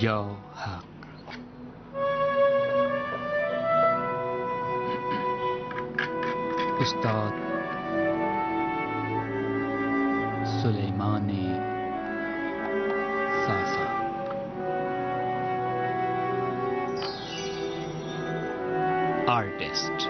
یا حق. استاد سلیمان ساسا. آرٹسٹ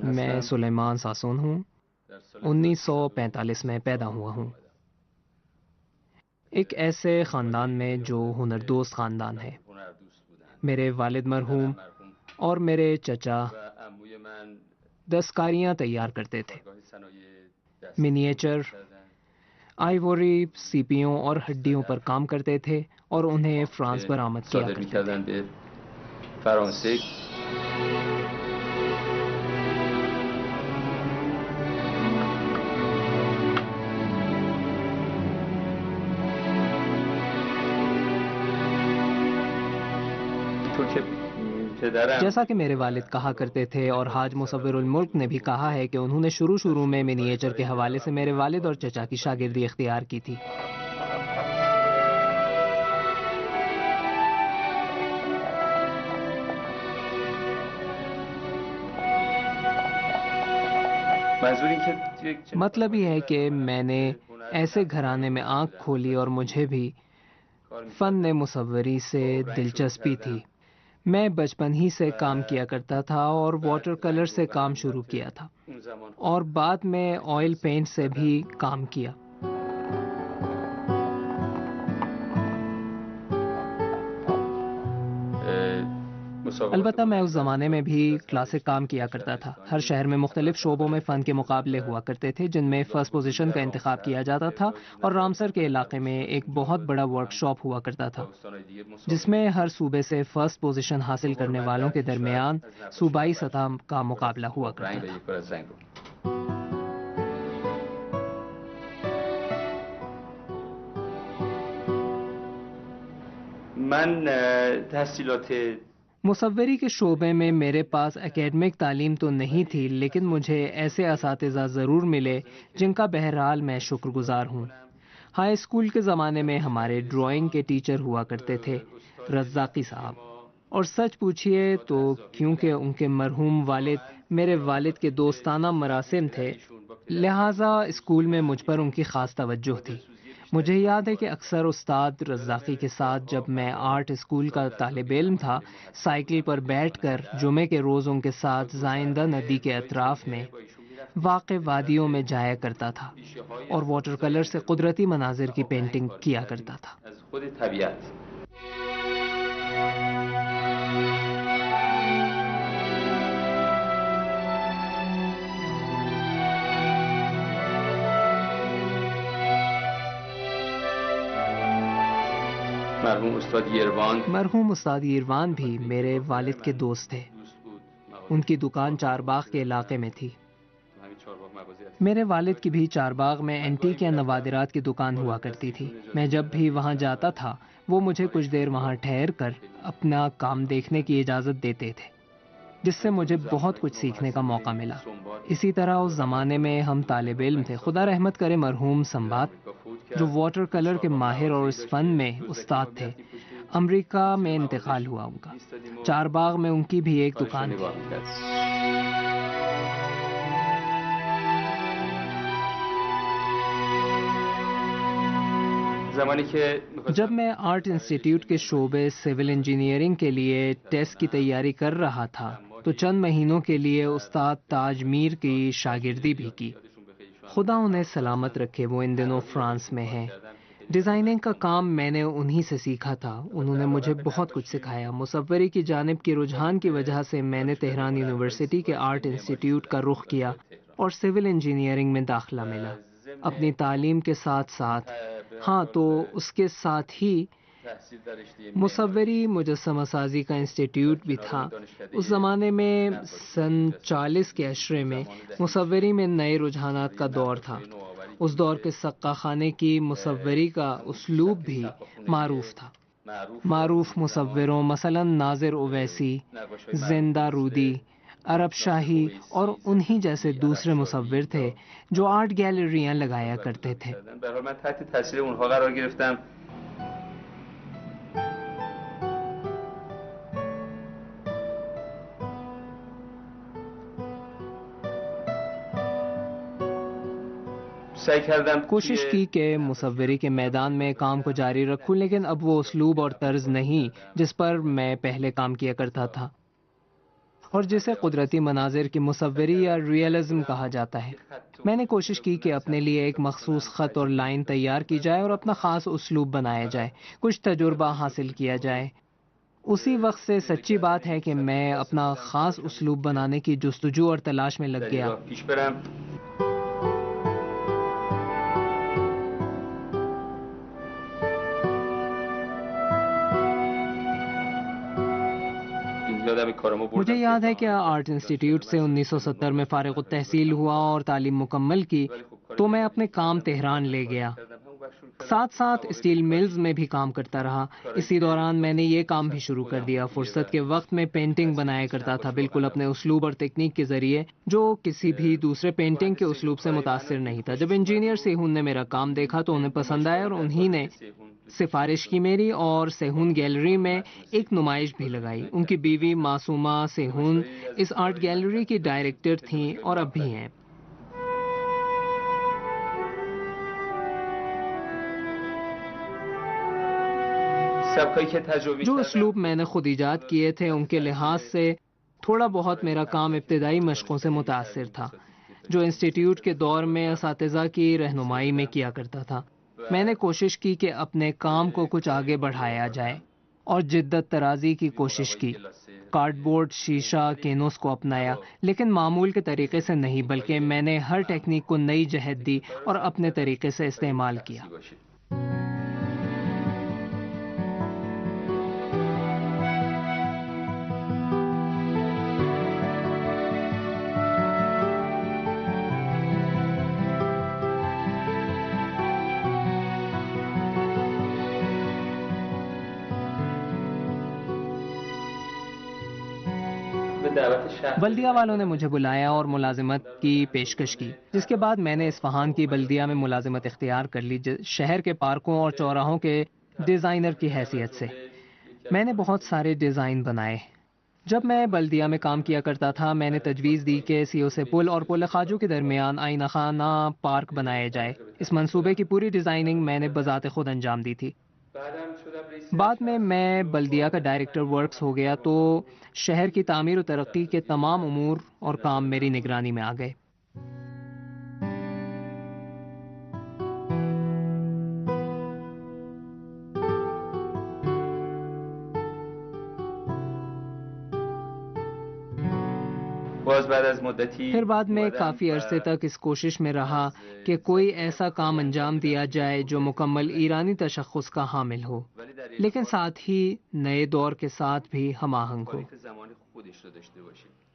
میں سلیمان ساسون ہوں. 1945 میں پیدا ہوا ہوں ایک ایسے خاندان میں جو ہنردوست خاندان ہے. میرے والد مرحوم اور میرے چچا دستکاریاں تیار کرتے تھے. منییچر، آئیوری، سیپیوں اور ہڈیوں پر کام کرتے تھے اور انہیں فرانس برآمد کیا کرتے تھے. جیسا کہ میرے والد کہا کرتے تھے اور حاج مصور الملک نے بھی کہا ہے کہ انہوں نے شروع میں منییچر کے حوالے سے میرے والد اور چچا کی شاگردی اختیار کی تھی. مطلب یہ ہے کہ میں نے ایسے گھرانے میں آنکھ کھولی اور مجھے بھی فن مصوری سے دلچسپی تھی. میں بچپن ہی سے کام کیا کرتا تھا اور واٹر کلر سے کام شروع کیا تھا اور بعد میں آئل پینٹ سے بھی کام کیا. البتہ میں اس زمانے میں بھی کلاسک کام کیا کرتا تھا. ہر شہر میں مختلف شعبوں میں فن کے مقابلے ہوا کرتے تھے جن میں فرسٹ پوزیشن کا انتخاب کیا جاتا تھا اور رامسر کے علاقے میں ایک بہت بڑا ورک شاپ ہوا کرتا تھا جس میں ہر صوبے سے فرسٹ پوزیشن حاصل کرنے والوں کے درمیان صوبائی سطح کا مقابلہ ہوا کرتا تھا. مصوری کے شعبے میں میرے پاس اکیڈمک تعلیم تو نہیں تھی لیکن مجھے ایسے اساتذہ ضرور ملے جن کا بہرحال میں شکر گزار ہوں. ہائی اسکول کے زمانے میں ہمارے ڈرائنگ کے ٹیچر ہوا کرتے تھے رزاقی صاحب. اور سچ پوچھئے تو کیونکہ ان کے مرحوم والد میرے والد کے دوستانہ مراسم تھے لہٰذا اسکول میں مجھ پر ان کی خاص توجہ تھی. مجھے یاد ہے کہ اکثر استاد رزاقی کے ساتھ جب میں آرٹ اسکول کا طالب علم تھا سائیکل پر بیٹھ کر جمعے کے روز ان کے ساتھ زائندہ ندی کے اطراف میں واقع وادیوں میں جایا کرتا تھا اور واٹر کلر سے قدرتی مناظر کی پینٹنگ کیا کرتا تھا. مرحوم استاد ایروان بھی میرے والد کے دوست تھے. ان کی دکان چار باغ کے علاقے میں تھی. میرے والد کی بھی چارباغ میں اینٹیک یا نوادرات کی دکان ہوا کرتی تھی. میں جب بھی وہاں جاتا تھا وہ مجھے کچھ دیر وہاں ٹھہر کر اپنا کام دیکھنے کی اجازت دیتے تھے، جس سے مجھے بہت کچھ سیکھنے کا موقع ملا. اسی طرح اس زمانے میں ہم طالب علم تھے. خدا رحمت کرے مرحوم سمبات، جو واٹر کلر کے ماہر اور اس فن میں استاد تھے، امریکہ میں انتقال ہوا ان کا. چارباغ میں ان کی بھی ایک دکان تھی. جب میں آرٹ انسٹیٹیوٹ کے شعبے سول انجینئرنگ کے لیے ٹیسٹ کی تیاری کر رہا تھا تو چند مہینوں کے لیے استاد تاج میر کی شاگردی بھی کی. خدا انہیں سلامت رکھے، وہ ان دنوں فرانس میں ہیں. ڈیزائننگ کا کام میں نے انہی سے سیکھا تھا. انہوں نے مجھے بہت کچھ سکھایا. مصوری کی جانب کی رجحان کی وجہ سے میں نے تہران یونیورسٹی کے آرٹ انسٹیٹیوٹ کا رخ کیا اور سول انجینئرنگ میں داخلہ ملا. اپنی تعلیم کے ساتھ ساتھ تو اس کے ساتھ ہی مصوری مجسمہ سازی کا انسٹیٹیوٹ بھی تھا. اس زمانے میں سن 40 کے عشرے میں مصوری میں نئے رجحانات کا دور تھا. اس دور کے سقا خانے کی مصوری کا اسلوب بھی معروف تھا. معروف مصوروں مثلا ناظر اویسی، زندہ رودی، عرب شاہی اور انہی جیسے دوسرے مصور تھے جو آرٹ گیلریاں لگایا کرتے تھے. کوشش کی کہ مصوری کے میدان میں کام کو جاری رکھوں، لیکن اب وہ اسلوب اور طرز نہیں جس پر میں پہلے کام کیا کرتا تھا اور جسے قدرتی مناظر کی مصوری یا ریئلزم کہا جاتا ہے. میں نے کوشش کی کہ اپنے لیے ایک مخصوص خط اور لائن تیار کی جائے اور اپنا خاص اسلوب بنایا جائے، کچھ تجربہ حاصل کیا جائے. اسی وقت سے سچی بات ہے کہ میں اپنا خاص اسلوب بنانے کی جستجو اور تلاش میں لگ گیا. مجھے یاد ہے کہ آرٹ انسٹیٹیوٹ سے 1970 میں فارغ التحصیل ہوا اور تعلیم مکمل کی تو میں اپنے کام تہران لے گیا. ساتھ ساتھ اسٹیل ملز میں بھی کام کرتا رہا. اسی دوران میں نے یہ کام بھی شروع کر دیا. فرصت کے وقت میں پینٹنگ بنایا کرتا تھا، بالکل اپنے اسلوب اور تکنیک کے ذریعے، جو کسی بھی دوسرے پینٹنگ کے اسلوب سے متاثر نہیں تھا. جب انجینئر سیہون نے میرا کام دیکھا تو انہیں پسند آیا اور انہی نے سفارش کی میری اور سیہون گیلری میں ایک نمائش بھی لگائی. ان کی بیوی معصومہ سیہون اس آرٹ گیلری کی ڈائریکٹر تھیں اور اب بھی ہیں. جو اسلوب میں نے خود ایجاد کیے تھے ان کے لحاظ سے تھوڑا بہت میرا کام ابتدائی مشقوں سے متاثر تھا جو انسٹیٹیوٹ کے دور میں اساتذہ کی رہنمائی میں کیا کرتا تھا. میں نے کوشش کی کہ اپنے کام کو کچھ آگے بڑھایا جائے اور جدت طرازی کی کوشش کی. کارڈ بورڈ، شیشہ، کینوس کو اپنایا، لیکن معمول کے طریقے سے نہیں، بلکہ میں نے ہر ٹیکنیک کو نئی جہت دی اور اپنے طریقے سے استعمال کیا. بلدیہ والوں نے مجھے بلایا اور ملازمت کی پیشکش کی، جس کے بعد میں نے اصفہان کی بلدیہ میں ملازمت اختیار کر لی، شہر کے پارکوں اور چوراہوں کے ڈیزائنر کی حیثیت سے. میں نے بہت سارے ڈیزائن بنائے. جب میں بلدیہ میں کام کیا کرتا تھا میں نے تجویز دی کہ سیو سے پل اور پل خواجو کے درمیان آئینہ خانہ پارک بنایا جائے. اس منصوبے کی پوری ڈیزائننگ میں نے بذات خود انجام دی تھی. بعد میں بلدیہ کا ڈائریکٹر ورکس ہو گیا تو شہر کی تعمیر و ترقی کے تمام امور اور کام میری نگرانی میں آ گئے. پھر بعد میں کافی عرصے تک اس کوشش میں رہا کہ کوئی ایسا کام انجام دیا جائے جو مکمل ایرانی تشخص کا حامل ہو. لیکن ساتھ ہی نئے دور کے ساتھ بھی ہم آہنگ ہو۔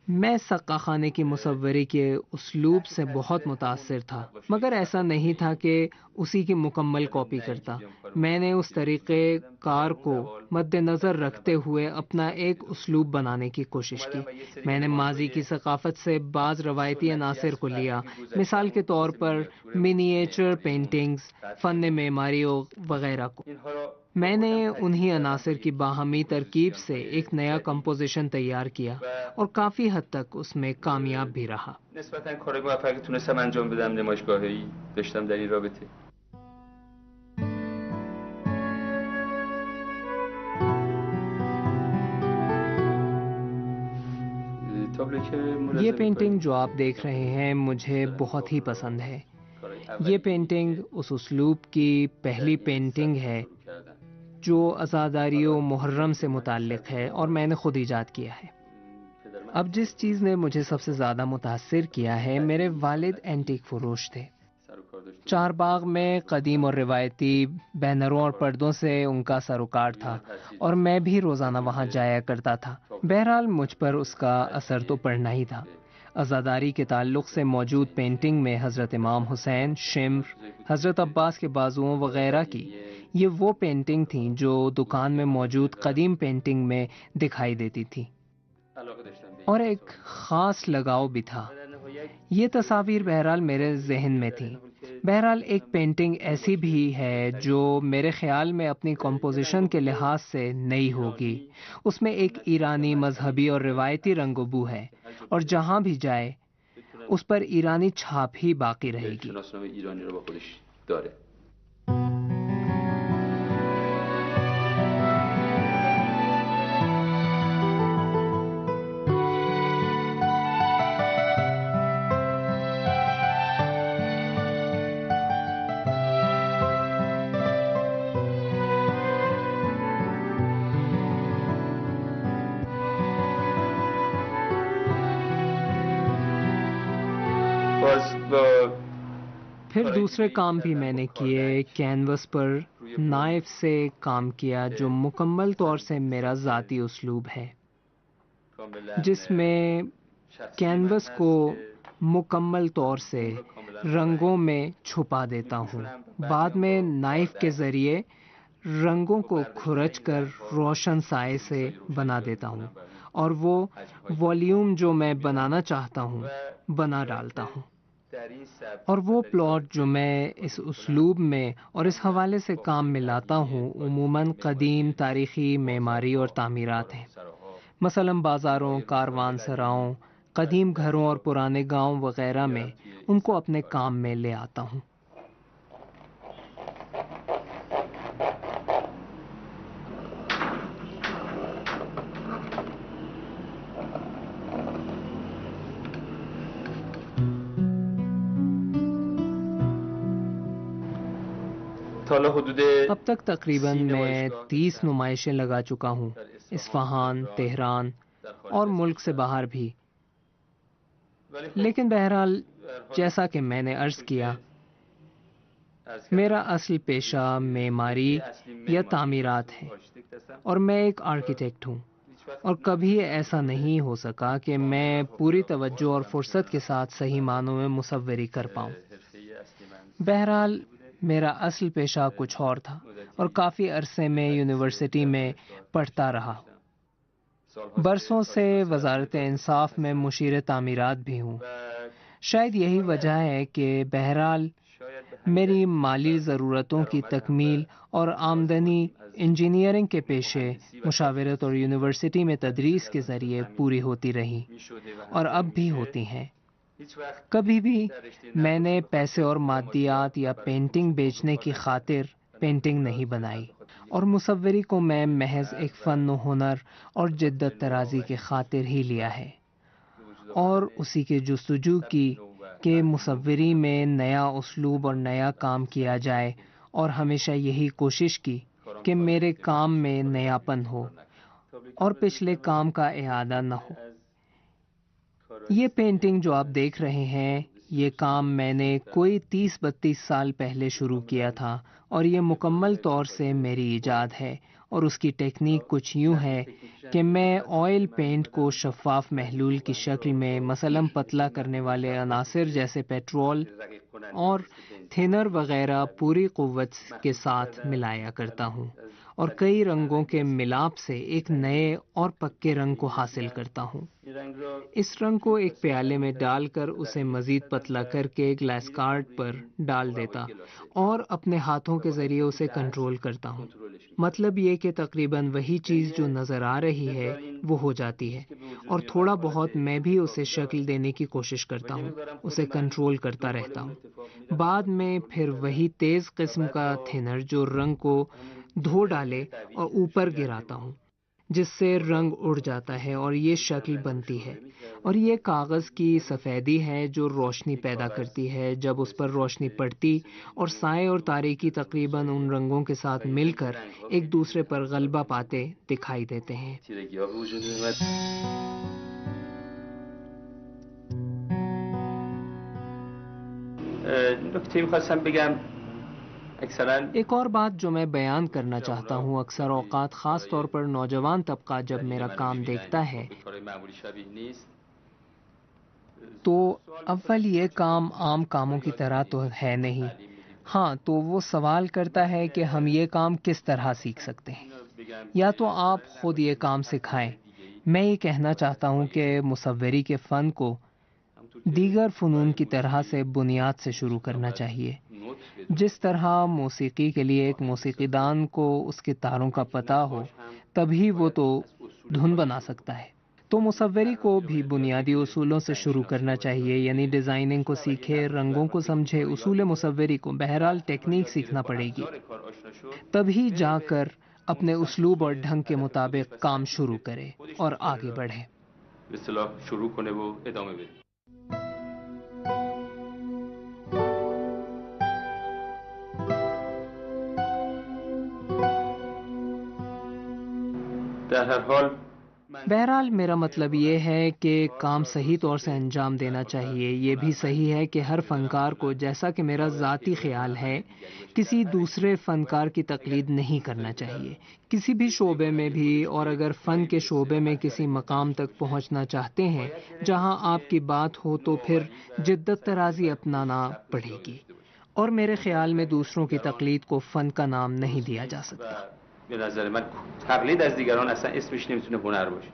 میں سقا خانے کی مصوری کے اسلوب سے بہت متاثر تھا، مگر ایسا نہیں تھا کہ اسی کی مکمل کاپی کرتا۔ میں نے اس طریقے کار کو مد نظر رکھتے ہوئے اپنا ایک اسلوب بنانے کی کوشش کی۔ میں نے ماضی کی ثقافت سے بعض روایتی عناصر کو لیا، مثال کے طور پر منییچر پینٹنگز، فن معماری وغیرہ کو۔ میں نے انہی عناصر کی باہمی ترکیب سے ایک نیا کمپوزیشن تیار کیا اور کافی حد تک اس میں کامیاب بھی رہا۔ نسبتاً کار موفقی تونستم انجام بدم نمایشگاه‌ای داشتم در این رابطه. یہ پینٹنگ جو آپ دیکھ رہے ہیں مجھے بہت ہی پسند ہے۔ یہ پینٹنگ اس اسلوب کی پہلی پینٹنگ ہے جو عزاداری و محرم سے متعلق ہے اور میں نے خود ایجاد کیا ہے۔ اب جس چیز نے مجھے سب سے زیادہ متاثر کیا ہے، میرے والد اینٹیک فروش تھے۔ چار باغ میں قدیم اور روایتی بینروں اور پردوں سے ان کا سروکار تھا اور میں بھی روزانہ وہاں جایا کرتا تھا۔ بہرحال مجھ پر اس کا اثر تو پڑنا ہی تھا۔ عزاداری کے تعلق سے موجود پینٹنگ میں حضرت امام حسین، شمر، حضرت عباس کے بازوؤں وغیرہ کی یہ وہ پینٹنگ تھیں جو دکان میں موجود قدیم پینٹنگ میں دکھائی دیتی تھی، اور ایک خاص لگاؤ بھی تھا۔ یہ تصاویر بہرحال میرے ذہن میں تھیں۔ بہرحال ایک پینٹنگ ایسی بھی ہے جو میرے خیال میں اپنی کمپوزیشن کے لحاظ سے نئی ہوگی۔ اس میں ایک ایرانی مذہبی اور روایتی رنگ و بو ہے، اور جہاں بھی جائے اس پر ایرانی چھاپ ہی باقی رہے گی۔ پھر دوسرے کام بھی میں نے کیے۔ کینوس پر نائف سے کام کیا جو مکمل طور سے میرا ذاتی اسلوب ہے، جس میں کینوس کو مکمل طور سے رنگوں میں چھپا دیتا ہوں، بعد میں نائف کے ذریعے رنگوں کو کھرچ کر روشن سائے سے بنا دیتا ہوں، اور وہ والیوم جو میں بنانا چاہتا ہوں بنا ڈالتا ہوں، اور وہ پلاٹ جو میں اس اسلوب میں اور اس حوالے سے کام میں لاتا ہوں عموماً قدیم تاریخی معماری اور تعمیرات ہیں، مثلاً بازاروں، کاروان سراؤں، قدیم گھروں اور پرانے گاؤں وغیرہ میں ان کو اپنے کام میں لے آتا ہوں۔ اب تک تقریباً میں 30 نمائشیں لگا چکا ہوں، اصفہان، تہران اور ملک سے باہر بھی۔ لیکن بہرحال جیسا کہ میں نے عرض کیا، میرا اصل پیشہ معماری یا تعمیرات ہے، اور میں ایک آرکیٹیکٹ ہوں، اور کبھی ایسا نہیں ہو سکا کہ میں پوری توجہ اور فرصت کے ساتھ صحیح معنوں میں مصوری کر پاؤں۔ بہرحال میرا اصل پیشہ کچھ اور تھا، اور کافی عرصے میں یونیورسٹی میں پڑھتا رہا۔ برسوں سے وزارت انصاف میں مشیر تعمیرات بھی ہوں۔ شاید یہی وجہ ہے کہ بہرحال میری مالی ضرورتوں کی تکمیل اور آمدنی انجینئرنگ کے پیشے، مشاورت اور یونیورسٹی میں تدریس کے ذریعے پوری ہوتی رہی، اور اب بھی ہوتی ہیں۔ کبھی بھی میں نے پیسے اور مادیات یا پینٹنگ بیچنے کی خاطر پینٹنگ نہیں بنائی، اور مصوری کو میں محض ایک فن و ہنر اور جدت طرازی کی خاطر ہی لیا ہے، اور اسی کے جستجو کی کہ مصوری میں نیا اسلوب اور نیا کام کیا جائے، اور ہمیشہ یہی کوشش کی کہ میرے کام میں نیاپن ہو اور پچھلے کام کا اعادہ نہ ہو۔ یہ پینٹنگ جو آپ دیکھ رہے ہیں، یہ کام میں نے کوئی 30-32 سال پہلے شروع کیا تھا، اور یہ مکمل طور سے میری ایجاد ہے اور اس کی ٹیکنیک کچھ یوں ہے کہ میں آئل پینٹ کو شفاف محلول کی شکل میں مثلاً پتلا کرنے والے عناصر جیسے پیٹرول اور تھنر وغیرہ پوری قوت کے ساتھ ملایا کرتا ہوں اور کئی رنگوں کے ملاپ سے ایک نئے اور پکے رنگ کو حاصل کرتا ہوں۔ اس رنگ کو ایک پیالے میں ڈال کر اسے مزید پتلا کر کے گلاس کارڈ پر ڈال دیتا اور اپنے ہاتھوں کے ذریعے اسے کنٹرول کرتا ہوں۔ مطلب یہ کہ تقریباً وہی چیز جو نظر آ رہی ہے وہ ہو جاتی ہے، اور تھوڑا بہت میں بھی اسے شکل دینے کی کوشش کرتا ہوں، اسے کنٹرول کرتا رہتا ہوں۔ بعد میں پھر وہی تیز قسم کا تھنر جو رنگ کو دھو ڈالے اور اوپر گراتا ہوں، جس سے رنگ اڑ جاتا ہے اور یہ شکل بنتی ہے، اور یہ کاغذ کی سفیدی ہے جو روشنی پیدا کرتی ہے۔ جب اس پر روشنی پڑتی اور سائے اور تاریکی تقریباً ان رنگوں کے ساتھ مل کر ایک دوسرے پر غلبہ پاتے دکھائی دیتے ہیں۔ نکته می‌خواستم بگم اکثرا ایک اور بات جو میں بیان کرنا چاہتا ہوں، اکثر اوقات خاص طور پر نوجوان طبقہ جب میرا کام دیکھتا ہے تو اول یہ کام عام کاموں کی طرح تو ہے نہیں، ہاں تو وہ سوال کرتا ہے کہ ہم یہ کام کس طرح سیکھ سکتے ہیں، یا تو آپ خود یہ کام سکھائیں۔ میں یہ کہنا چاہتا ہوں کہ مصوری کے فن کو دیگر فنون کی طرح سے بنیاد سے شروع کرنا چاہیے۔ جس طرح موسیقی کے لیے ایک موسیقی دان کو اس کے تاروں کا پتہ ہو تبھی وہ تو دھن بنا سکتا ہے، تو مصوری کو بھی بنیادی اصولوں سے شروع کرنا چاہیے، یعنی ڈیزائننگ کو سیکھے، رنگوں کو سمجھے، اصول مصوری کو، بہرحال ٹیکنیک سیکھنا پڑے گی، تبھی جا کر اپنے اسلوب اور ڈھنگ کے مطابق کام شروع کرے اور آگے بڑھے۔ به اصطلاح شروع کنه و ادامه بده. در هر حال بہرحال میرا مطلب یہ ہے کہ کام صحیح طور سے انجام دینا چاہیے۔ یہ بھی صحیح ہے کہ ہر فنکار کو، جیسا کہ میرا ذاتی خیال ہے، کسی دوسرے فنکار کی تقلید نہیں کرنا چاہیے، کسی بھی شعبے میں بھی، اور اگر فن کے شعبے میں کسی مقام تک پہنچنا چاہتے ہیں جہاں آپ کی بات ہو تو پھر جدت طرازی اپنانا پڑے گی، اور میرے خیال میں دوسروں کی تقلید کو فن کا نام نہیں دیا جا سکتا۔ به نظر من تقلید از دیگران اصلا اسمش نمیتونه هنر باشه.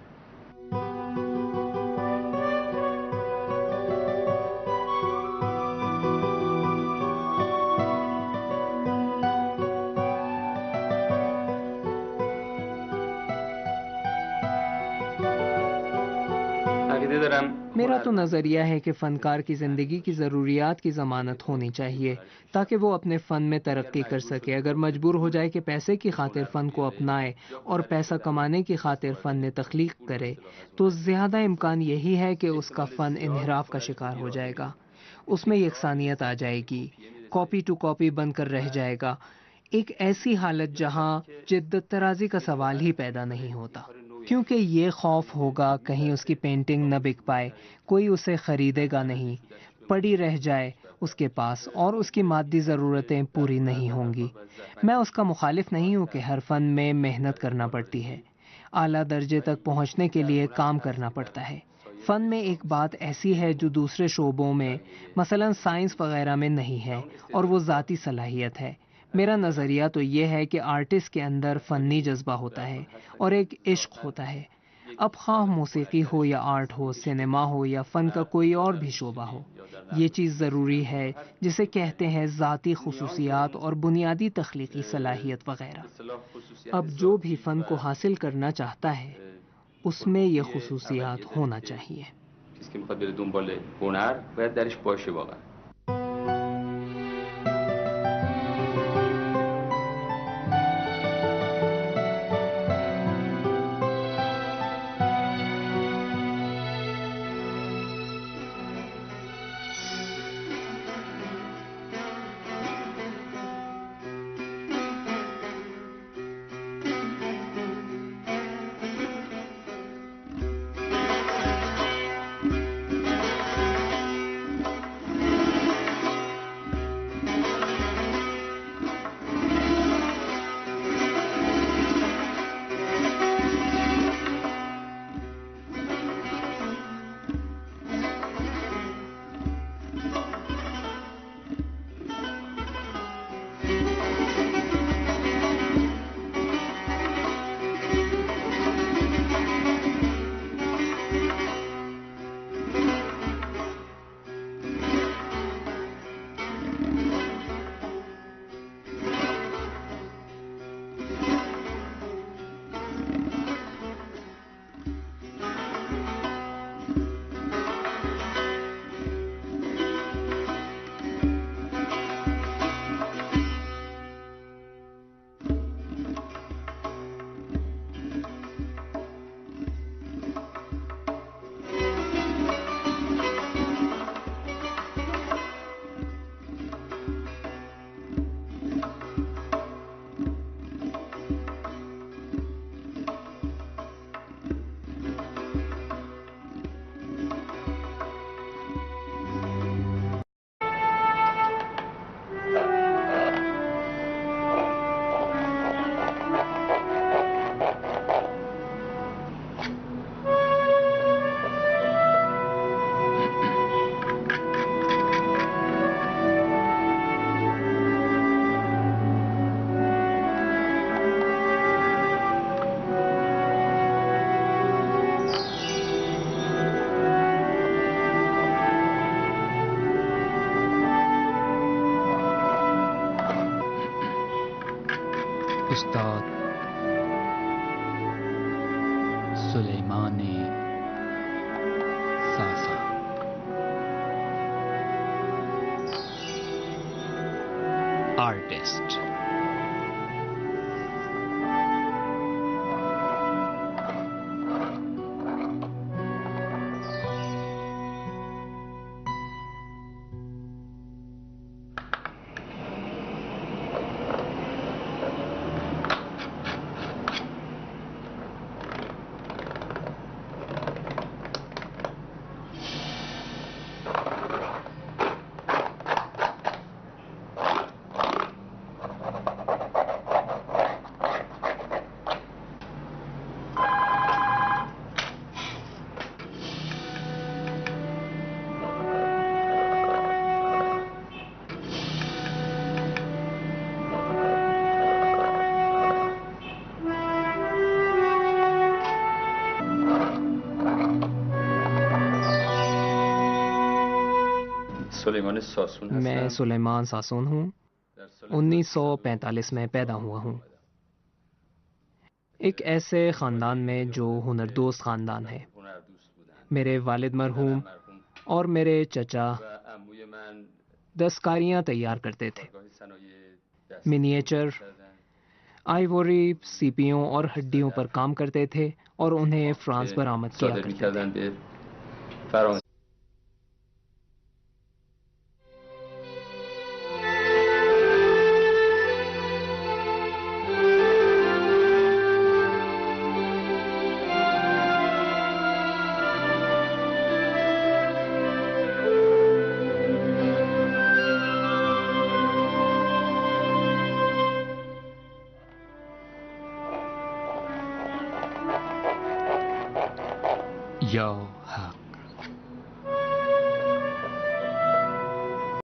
عقیده دارم میرا تو نظریہ ہے کہ فنکار کی زندگی کی ضروریات کی ضمانت ہونی چاہیے تاکہ وہ اپنے فن میں ترقی کر سکے۔ اگر مجبور ہو جائے کہ پیسے کی خاطر فن کو اپنائے اور پیسہ کمانے کی خاطر فن تخلیق کرے تو زیادہ امکان یہی ہے کہ اس کا فن انحراف کا شکار ہو جائے گا، اس میں یکسانیت آ جائے گی، کاپی ٹو کاپی بن کر رہ جائے گا، ایک ایسی حالت جہاں جدت طرازی کا سوال ہی پیدا نہیں ہوتا، کیونکہ یہ خوف ہوگا کہیں اس کی پینٹنگ نہ بک پائے، کوئی اسے خریدے گا نہیں، پڑی رہ جائے اس کے پاس اور اس کی مادی ضرورتیں پوری نہیں ہوں گی۔ میں اس کا مخالف نہیں ہوں کہ ہر فن میں محنت کرنا پڑتی ہے، اعلیٰ درجے تک پہنچنے کے لیے کام کرنا پڑتا ہے۔ فن میں ایک بات ایسی ہے جو دوسرے شعبوں میں مثلا سائنس وغیرہ میں نہیں ہے، اور وہ ذاتی صلاحیت ہے۔ میرا نظریہ تو یہ ہے کہ آرٹسٹ کے اندر فنی جذبہ ہوتا ہے اور ایک عشق ہوتا ہے، اب خواہ موسیقی ہو یا آرٹ ہو، سینما ہو یا فن کا کوئی اور بھی شعبہ ہو، یہ چیز ضروری ہے جسے کہتے ہیں ذاتی خصوصیات اور بنیادی تخلیقی صلاحیت وغیرہ۔ اب جو بھی فن کو حاصل کرنا چاہتا ہے اس میں یہ خصوصیات ہونا چاہیے۔ کسی که میخواد بره دنبال هنر باید درش باشه واقعا. استاد سلیمان ساسا. Artist سلیمان ساسون میں هستم. سلیمان ساسون ہوں. در سال 1945 میں پیدا ہوا ہوں. ایک ایسے خاندان میں جو ہنردوست خاندان ہے. هنردوست بودم. میرے والد مرحوم مرحوم اور میرے چچا و عموی من دستکاریاں تیار کرتے تھے. کارگاه صنایع دستی منییچر، کردن آئیوری، سیپیوں اور ہڈیوں پر کام کرتے تھے اور انہیں فرانس که برآمد کیا صادر کرتے تھے. می‌کردن به فرانسه. یا حق